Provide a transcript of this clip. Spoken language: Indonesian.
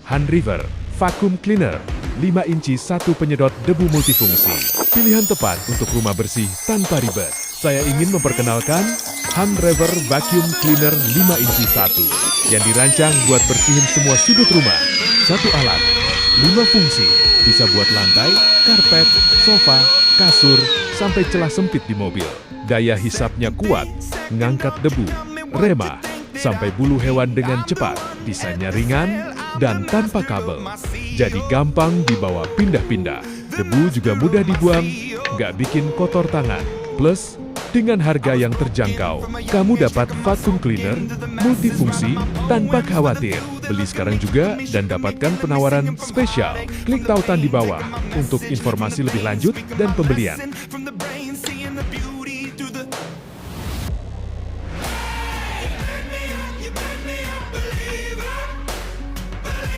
Han River Vacuum Cleaner 5 inci 1 penyedot debu multifungsi. Pilihan tepat untuk rumah bersih tanpa ribet. Saya ingin memperkenalkan Han River Vacuum Cleaner 5 inci 1 yang dirancang buat bersihin semua sudut rumah. Satu alat, 5 fungsi, bisa buat lantai, karpet, sofa, kasur, sampai celah sempit di mobil. Daya hisapnya kuat, ngangkat debu, remah, sampai bulu hewan dengan cepat. Desainnya ringan dan tanpa kabel, jadi gampang dibawa pindah-pindah. Debu juga mudah dibuang, nggak bikin kotor tangan. Plus, dengan harga yang terjangkau, kamu dapat vacuum cleaner multifungsi tanpa khawatir. Beli sekarang juga dan dapatkan penawaran spesial. Klik tautan di bawah untuk informasi lebih lanjut dan pembelian.